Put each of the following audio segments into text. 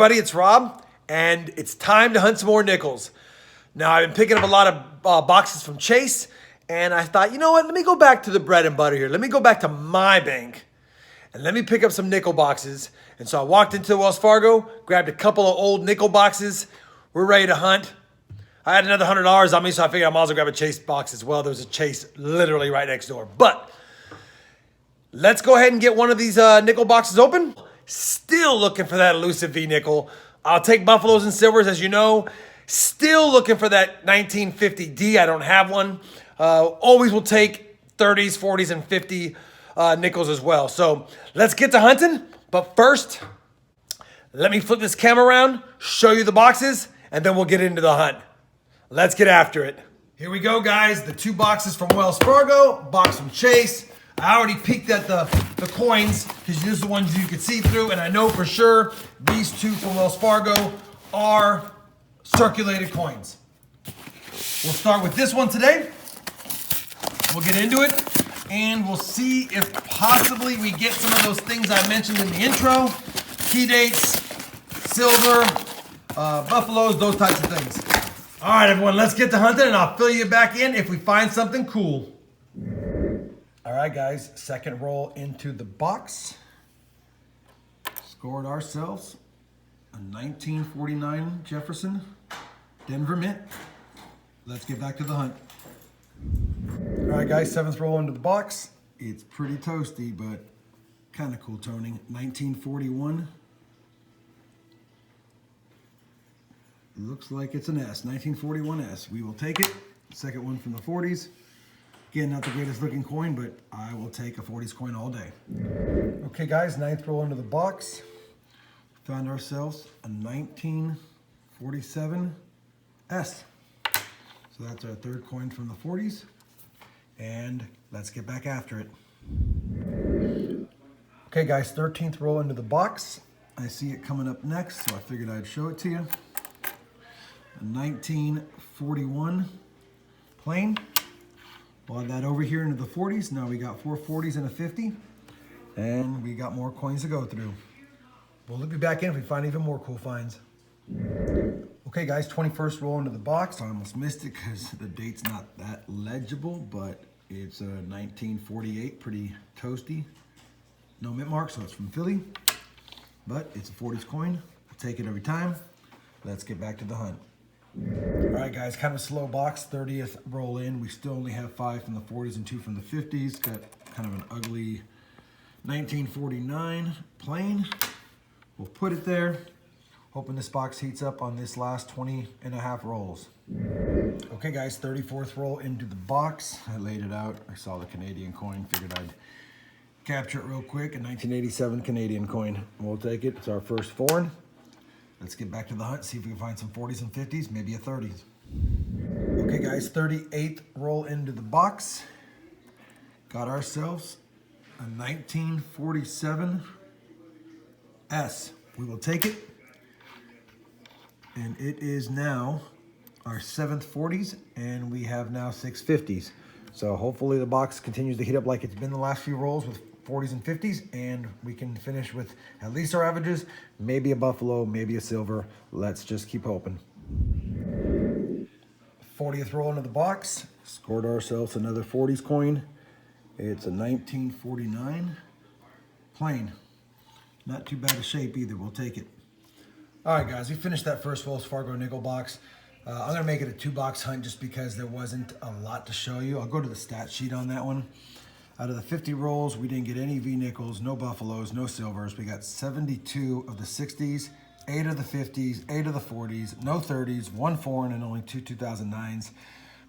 everybody, it's Rob, and it's time to hunt some more nickels. Now, I've been picking up a lot of boxes from Chase, and I thought, you know what, let me go back to the bread and butter here. Let me go back to my bank, and let me pick up some nickel boxes. And so I walked into Wells Fargo, grabbed a couple of old nickel boxes. We're ready to hunt. I had another $100 on me, so I figured I might as well grab a Chase box as well. There was a Chase literally right next door. But let's go ahead and get one of these nickel boxes open. Still looking for that elusive V nickel. I'll take buffaloes and silvers, as you know. Still looking for that 1950D. I don't have one. Always will take 30s, 40s, and 50 nickels as well. So let's get to hunting. But first, let me flip this camera around, show you the boxes, and then we'll get into the hunt. Let's get after it. Here we go, guys. The two boxes from Wells Fargo, box from Chase. I already peeked at the coins because these are the ones you could see through, and I know for sure these two from Wells Fargo are circulated coins. We'll start with this one today. We'll get into it, and we'll see if possibly we get some of those things I mentioned in the intro. Key dates, silver, buffaloes, those types of things. All right, everyone, let's get to hunting, and I'll fill you back in if we find something cool. All right, guys, second roll into the box. Scored ourselves a 1949 Jefferson Denver Mint. Let's get back to the hunt. All right, guys, seventh roll into the box. It's pretty toasty, but kind of cool toning. 1941. Looks like it's an S, 1941S. We will take it. Second one from the 40s. Again, not the greatest looking coin, but I will take a 40s coin all day. Okay, guys, ninth roll into the box. Found ourselves a 1947 S. So that's our third coin from the 40s. And let's get back after it. Okay, guys, 13th roll into the box. I see it coming up next, so I figured I'd show it to you. A 1941 plain. Brought that over here into the 40s. Now we got 4 40s and a 50. And we got more coins to go through. We'll be back in if we find even more cool finds. Okay, guys, 21st roll into the box. I almost missed it because the date's not that legible, but it's a 1948, pretty toasty. No mint mark, so it's from Philly. But it's a 40s coin. I'll take it every time. Let's get back to the hunt. All right, guys, kind of a slow box. 30th roll in. We still only have 5 from the 40s and 2 from the 50s. Got kind of an ugly 1949 plain. We'll put it there. Hoping this box heats up on this last 20 and a half rolls. Okay, guys, 34th roll into the box. I laid it out. I saw the Canadian coin. Figured I'd capture it real quick. A 1987 Canadian coin. We'll take it. It's our first foreign. Let's get back to the hunt, see if we can find some 40s and 50s, maybe a 30s. Okay, guys, 38th roll into the box. Got ourselves a 1947 S. We will take it. And it is now our 7th 40s, and we have now 6 50s. So hopefully the box continues to heat up like it's been the last few rolls with 40s and 50s, and we can finish with at least our averages, maybe a buffalo, maybe a silver. Let's just keep hoping. 40th roll into the box. Scored ourselves another 40s coin. It's a 1949 plain. Not too bad a shape either. We'll take it. All right, guys, we finished that first Wells Fargo nickel box. I'm going to make it a 2-box hunt just because there wasn't a lot to show you. I'll go to the stat sheet on that one. Out of the 50 rolls, we didn't get any V nickels, no buffaloes, no silvers. We got 72 of the 60s, 8 of the 50s, 8 of the 40s, no 30s, 1 foreign, and only 2 2009s.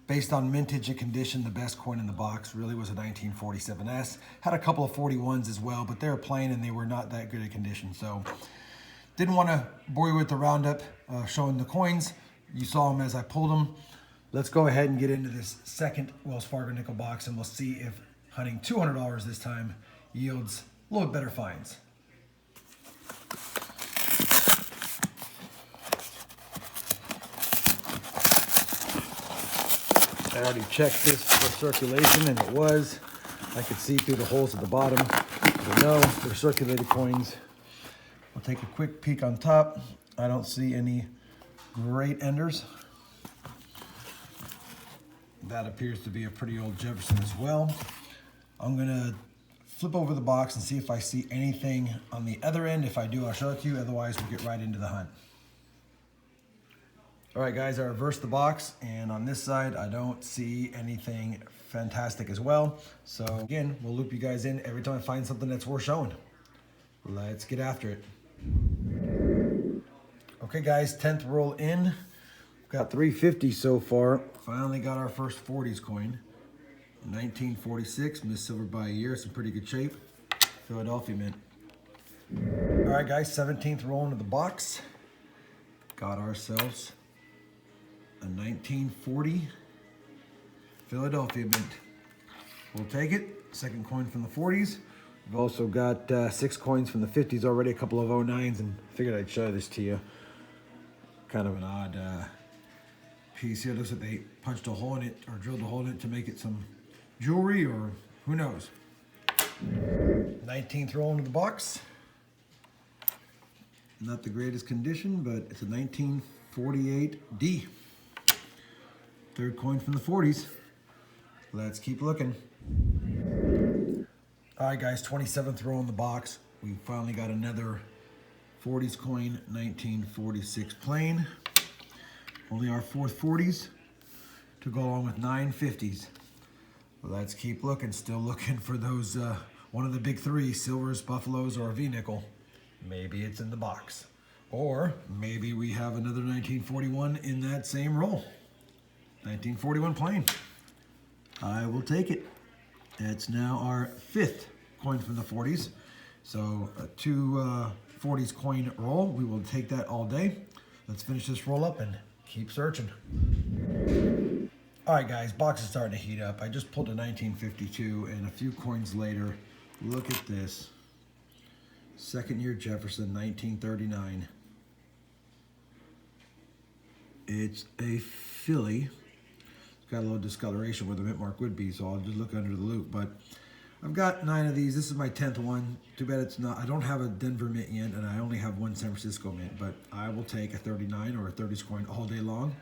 Based on mintage and condition, the best coin in the box really was a 1947S. Had a couple of 41s as well, but they were plain and they were not that good a condition. So didn't want to bore you with the roundup showing the coins. You saw them as I pulled them. Let's go ahead and get into this second Wells Fargo nickel box, and we'll see if hunting $200 this time yields a little bit better finds. I already checked this for circulation, and it was. I could see through the holes at the bottom. So no, they're circulated coins. We'll take a quick peek on top. I don't see any great enders. That appears to be a pretty old Jefferson as well. I'm gonna flip over the box and see if I see anything on the other end. If I do, I'll show it to you. Otherwise, we'll get right into the hunt. All right, guys, I reversed the box, and on this side, I don't see anything fantastic as well. So again, we'll loop you guys in every time I find something that's worth showing. Let's get after it. Okay, guys, 10th roll in. Got 350 so far. Finally got our first 40s coin. 1946, missed silver by a year. It's in pretty good shape. Philadelphia mint. All right, guys, 17th roll into the box. Got ourselves a 1940 Philadelphia mint. We'll take it. Second coin from the 40s. We've also got 6 coins from the 50s already, a couple of 09s, and figured I'd show this to you. Kind of an odd piece here. Looks like they punched a hole in it or drilled a hole in it to make it some jewelry, or who knows. 19th roll into the box. Not the greatest condition, but it's a 1948D. Third coin from the 40s. Let's keep looking. All right, guys, 27th roll in the box. We finally got another 40s coin, 1946 plain. Only our fourth 40s to go along with 9 50s. Let's keep looking. Still looking for those, one of the big three, silvers, buffaloes, or a V-nickel. Maybe it's in the box. Or maybe we have another 1941 in that same roll. 1941 plain. I will take it. It's now our 5th coin from the 40s. So a 2 40s coin roll. We will take that all day. Let's finish this roll up and keep searching. All right, guys, box is starting to heat up. I just pulled a 1952, and a few coins later, look at this. Second year Jefferson, 1939. It's a Philly. It's got a little discoloration where the mint mark would be, so I'll just look under the loop. But I've got 9 of these. This is my 10th one. Too bad it's not. I don't have a Denver mint yet, and I only have 1 San Francisco mint, but I will take a 39 or a 30s coin all day long.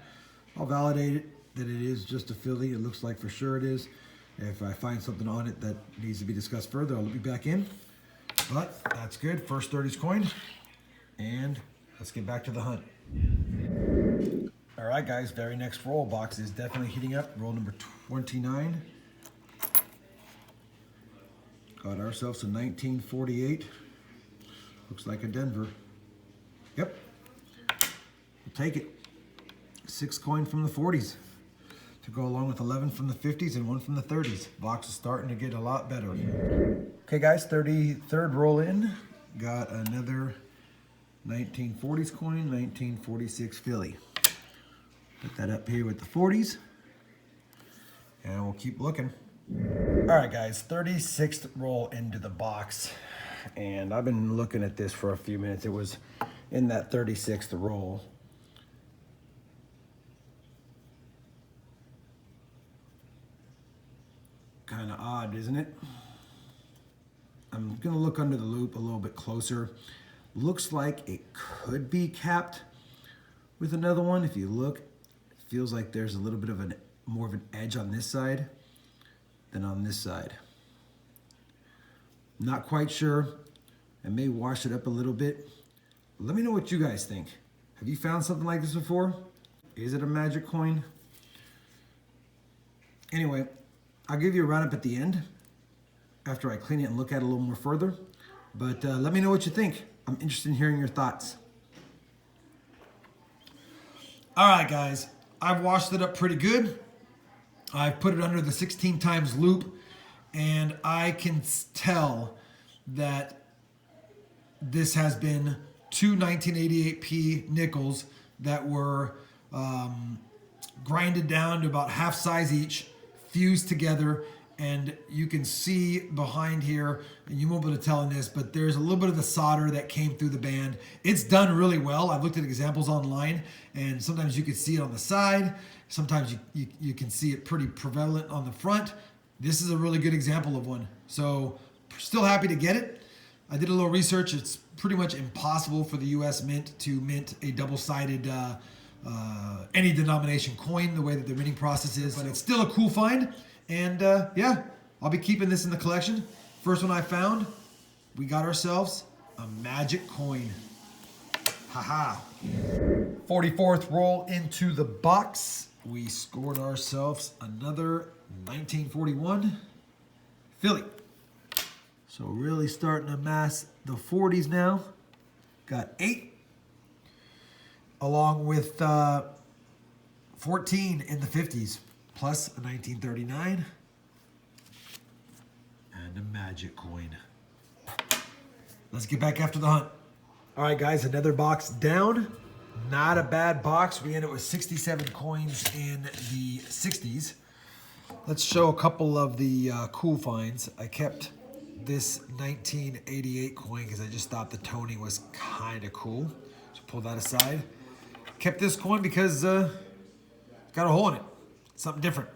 I'll validate it that it is just a Philly. It looks like for sure it is. If I find something on it that needs to be discussed further, I'll be back in. But that's good. First 30s coin. And let's get back to the hunt. All right, guys. Very next roll. Box is definitely heating up. Roll number 29. Got ourselves a 1948. Looks like a Denver. Yep. We'll take it. 6 coin from the 40s to go along with 11 from the 50s and 1 from the 30s. Box is starting to get a lot better. Okay, guys, 33rd roll in. Got another 1940s coin, 1946 Philly. Put that up here with the 40s, and we'll keep looking. All right, guys, 36th roll into the box, and I've been looking at this for a few minutes. It was in that 36th roll. Kind of odd, isn't it? I'm gonna look under the loop a little bit closer. Looks like it could be capped with another one. If you look, it feels like there's a little bit of more of an edge on this side than on this side. Not quite sure. I may wash it up a little bit. Let me know what you guys think. Have you found something like this before? Is it a magic coin? Anyway, I'll give you a roundup at the end after I clean it and look at it a little more further. But let me know what you think. I'm interested in hearing your thoughts. All right, guys. I've washed it up pretty good. I've put it under the 16 times loop, and I can tell that this has been 2 1988p nickels that were grinded down to about half size each, fused together, and you can see behind here, and you won't be able to tell in this, but there's a little bit of the solder that came through the band. It's done really well. I've looked at examples online, and sometimes you can see it on the side. Sometimes you can see it pretty prevalent on the front. This is a really good example of one. So still happy to get it. I did a little research. It's pretty much impossible for the U.S. Mint to mint a double-sided any denomination coin the way that the minting process is. But it's still a cool find. And yeah, I'll be keeping this in the collection. First one I found, we got ourselves a magic coin. Haha. 44th roll into the box. We scored ourselves another 1941 Philly. So really starting to amass the 40s now. Got 8. Along with 14 in the 50s. Plus a 1939. And a magic coin. Let's get back after the hunt. All right, guys, another box down. Not a bad box. We ended with 67 coins in the 60s. Let's show a couple of the cool finds. I kept this 1988 coin because I just thought the toning was kind of cool. So pull that aside. Kept this coin because it's got a hole in it. Something different.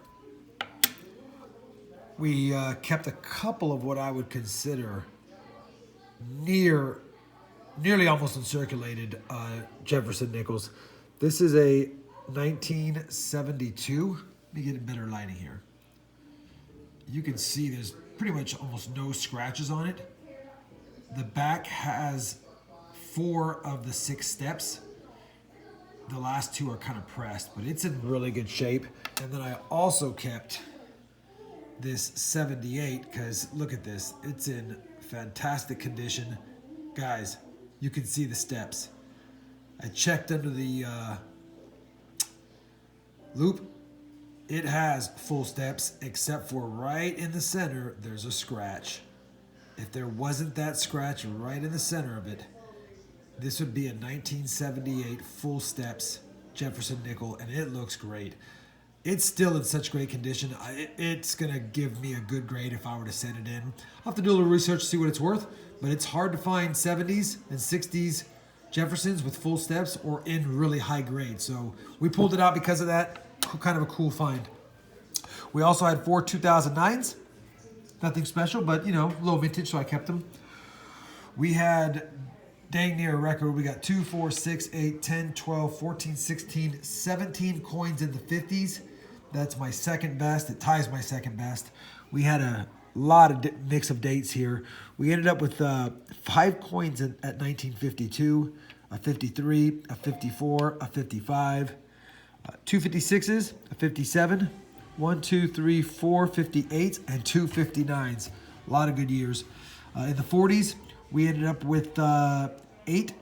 We kept a couple of what I would consider nearly almost uncirculated Jefferson nickels. This is a 1972. Let me get a better lighting here. You can see there's pretty much almost no scratches on it. The back has 4 of the 6 steps. The last 2 are kind of pressed, but it's in really good shape. And then I also kept this 78 because look at this. It's in fantastic condition. Guys, you can see the steps. I checked under the loop. It has full steps, except for right in the center, there's a scratch. If there wasn't that scratch right in the center of it, this would be a 1978 full steps Jefferson nickel, and it looks great. It's still in such great condition. It's going to give me a good grade if I were to send it in. I'll have to do a little research to see what it's worth, but it's hard to find 70s and 60s Jeffersons with full steps or in really high grade. So we pulled it out because of that. Kind of a cool find. We also had 4 2009s. Nothing special, but, you know, low vintage, so I kept them. We had dang near a record. We got 2, 4, 6, 8, 10, 12, 14, 16, 17 coins in the 50s. That's my second best. It ties my second best. We had a lot of mix of dates here. We ended up with 5 coins at 1952, a 53, a 54, a 55, 2 56s, a 57, 1, 2, 3, 4 58s, and 2 59s. A lot of good years. In the 40s, we ended up with 8.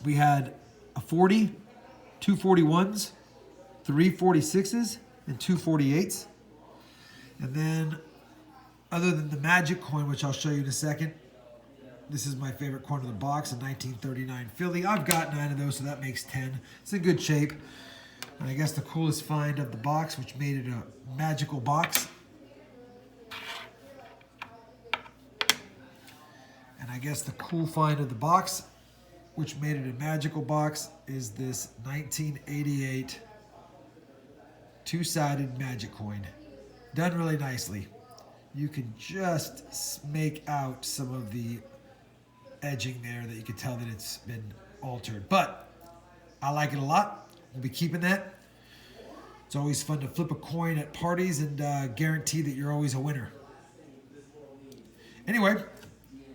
We had a 40, 2 41s, 3 46s, and 2 48s. And then, other than the magic coin, which I'll show you in a second, this is my favorite coin of the box, a 1939 Philly. I've got 9 of those, so that makes 10. It's in good shape. And I guess the coolest find of the box, which made it a magical box. And I guess the cool find of the box, which made it a magical box, is this 1988 two-sided magic coin. Done really nicely. You can just make out some of the edging there that you can tell that it's been altered. But I like it a lot. We'll be keeping that. It's always fun to flip a coin at parties and guarantee that you're always a winner. Anyway,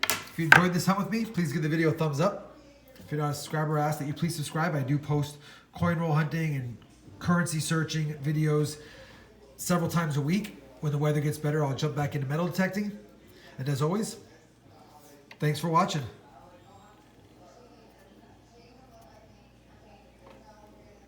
if you enjoyed this hunt with me, please give the video a thumbs up. If you're not a subscriber, I ask that you please subscribe. I do post coin roll hunting and currency searching videos several times a week. When the weather gets better, I'll jump back into metal detecting. And as always, thanks for watching.